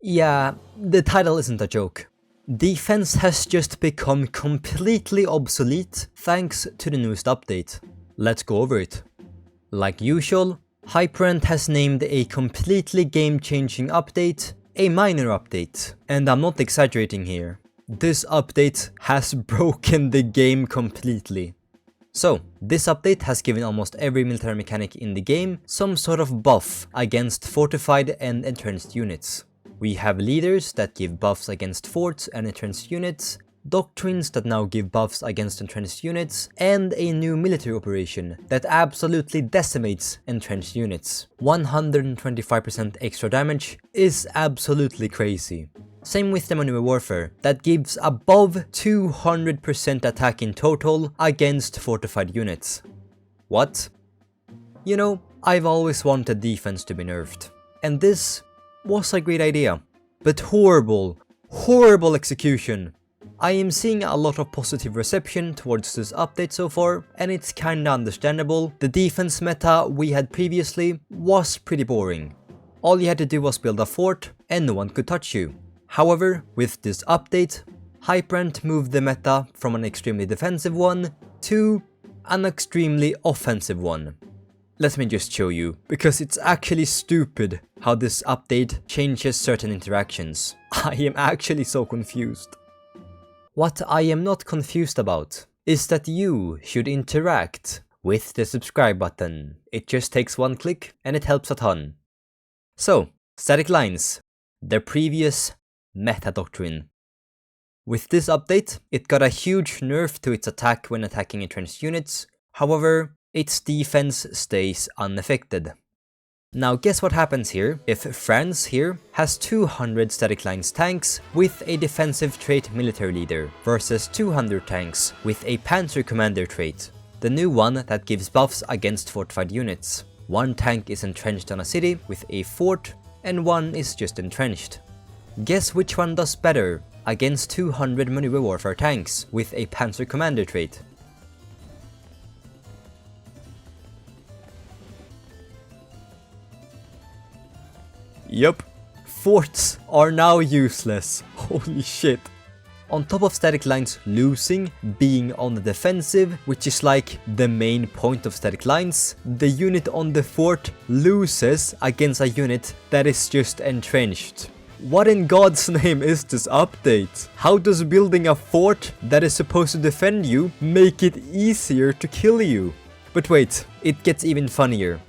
Yeah, the title isn't a joke. Defense has just become completely obsolete thanks to the newest update. Let's go over it. Like usual, Hyperend has named a completely game-changing update a minor update, and I'm not exaggerating here. This update has broken the game completely. So, this update has given almost every military mechanic in the game some sort of buff against fortified and entrenched units. We have leaders that give buffs against forts and entrenched units, doctrines that now give buffs against entrenched units, and a new military operation that absolutely decimates entrenched units. 125% extra damage is absolutely crazy. Same with the maneuver warfare, that gives above 200% attack in total against fortified units. What? You know, I've always wanted defense to be nerfed, and this was a great idea, but horrible execution. I am seeing a lot of positive reception towards this update so far, and it's kinda understandable. The defense meta we had previously was pretty boring. All you had to do was build a fort and no one could touch you. However, with this update, Hyperend moved the meta from an extremely defensive one to an extremely offensive one. Let me just show you, because it's actually stupid how this update changes certain interactions. I am actually so confused. What I am not confused about is that you should interact with the subscribe button. It just takes one click and it helps a ton. So, static lines, their previous meta doctrine. With this update, it got a huge nerf to its attack when attacking entrenched units. However, its defense stays unaffected. Now guess what happens here if France here has 200 static lines tanks with a defensive trait military leader versus 200 tanks with a panzer commander trait, the new one that gives buffs against fortified units. One tank is entrenched on a city with a fort and one is just entrenched. Guess which one does better against 200 maneuver warfare tanks with a panzer commander trait? Yup, forts are now useless. Holy shit. On top of static lines losing, being on the defensive, which is like the main point of static lines, the unit on the fort loses against a unit that is just entrenched. What in God's name is this update? How does building a fort that is supposed to defend you make it easier to kill you? But wait, it gets even funnier.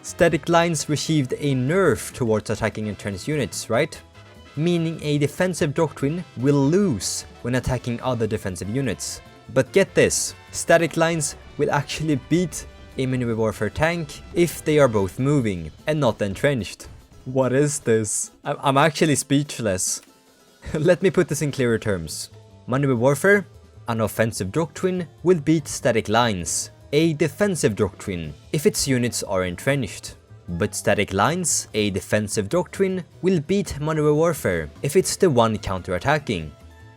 Static lines received a nerf towards attacking entrenched units, right? Meaning a defensive doctrine will lose when attacking other defensive units. But get this, static lines will actually beat a maneuver warfare tank if they are both moving and not entrenched. What is this? I'm actually speechless. Let me put this in clearer terms. Maneuver warfare, an offensive doctrine, will beat static lines, a defensive doctrine, if its units are entrenched. But static lines, a defensive doctrine, will beat maneuver warfare if it's the one counter-attacking.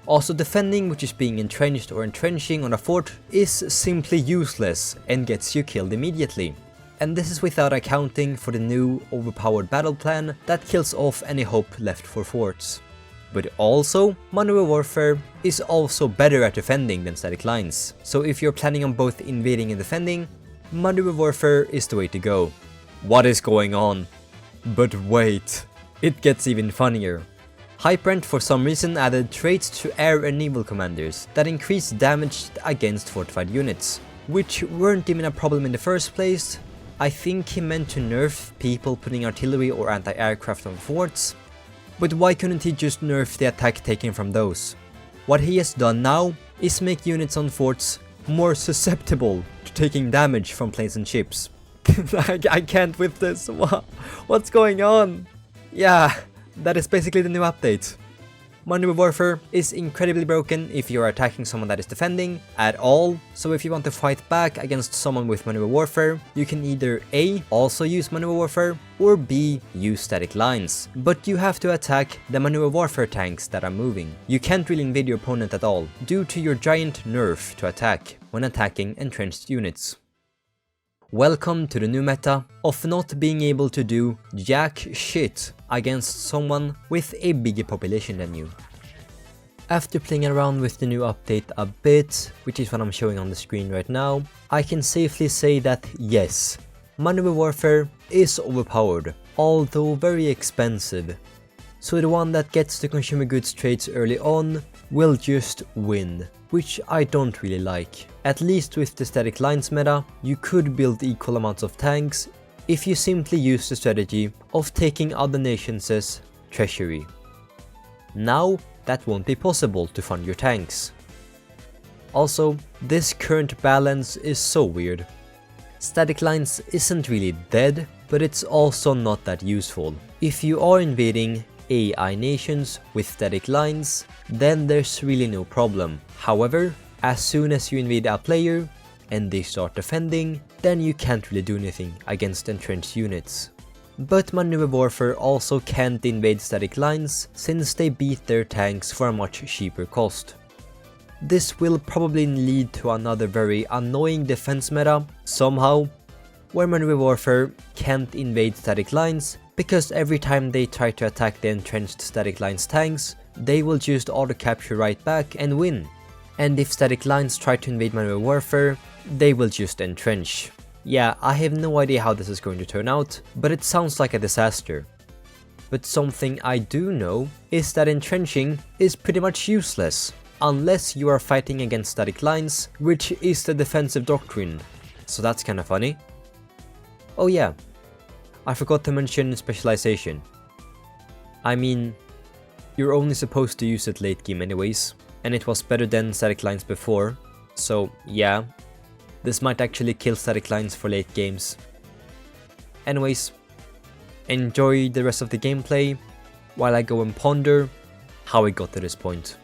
Also, defending, which is being entrenched or entrenching on a fort, is simply useless and gets you killed immediately. And this is without accounting for the new overpowered battle plan that kills off any hope left for forts. But also, maneuver warfare is also better at defending than static lines, so if you're planning on both invading and defending, maneuver warfare is the way to go. What is going on? But wait, it gets even funnier. Hyperend for some reason added traits to air and naval commanders that increase damage against fortified units, which weren't even a problem in the first place. I think he meant to nerf people putting artillery or anti-aircraft on forts. But why couldn't he just nerf the attack taken from those? What he has done now is make units on forts more susceptible to taking damage from planes and ships. I can't with this. What's going on? Yeah, that is basically the new update. Maneuver warfare is incredibly broken if you are attacking someone that is defending at all, so if you want to fight back against someone with maneuver warfare, you can either A, also use maneuver warfare, or B, use static lines. But you have to attack the maneuver warfare tanks that are moving. You can't really invade your opponent at all, due to your giant nerf to attack when attacking entrenched units. Welcome to the new meta of not being able to do jack shit against someone with a bigger population than you. After playing around with the new update a bit, which is what I'm showing on the screen right now, I can safely say that yes, Maneuver Warfare is overpowered, although very expensive. So the one that gets the consumer goods trades early on will just win, which I don't really like. At least with the static lines meta, you could build equal amounts of tanks if you simply use the strategy of taking other nations' treasury. Now, that won't be possible to fund your tanks. Also, this current balance is so weird. Static lines isn't really dead, but it's also not that useful. If you are invading AI nations with static lines, then there's really no problem. However, as soon as you invade a player and they start defending, then you can't really do anything against entrenched units. But Maneuver Warfare also can't invade static lines since they beat their tanks for a much cheaper cost. This will probably lead to another very annoying defense meta somehow, where Maneuver Warfare can't invade static lines because every time they try to attack the entrenched static lines tanks, they will just auto-capture right back and win. And if static lines try to invade Maneuver Warfare, they will just entrench. Yeah, I have no idea how this is going to turn out, but it sounds like a disaster. But something I do know is that entrenching is pretty much useless, unless you are fighting against static lines, which is the defensive doctrine. So that's kinda funny. Oh yeah, I forgot to mention specialization. I mean, you're only supposed to use it late game anyways, and it was better than static lines before, so yeah, this might actually kill static lines for late games. Anyways, enjoy the rest of the gameplay while I go and ponder how I got to this point.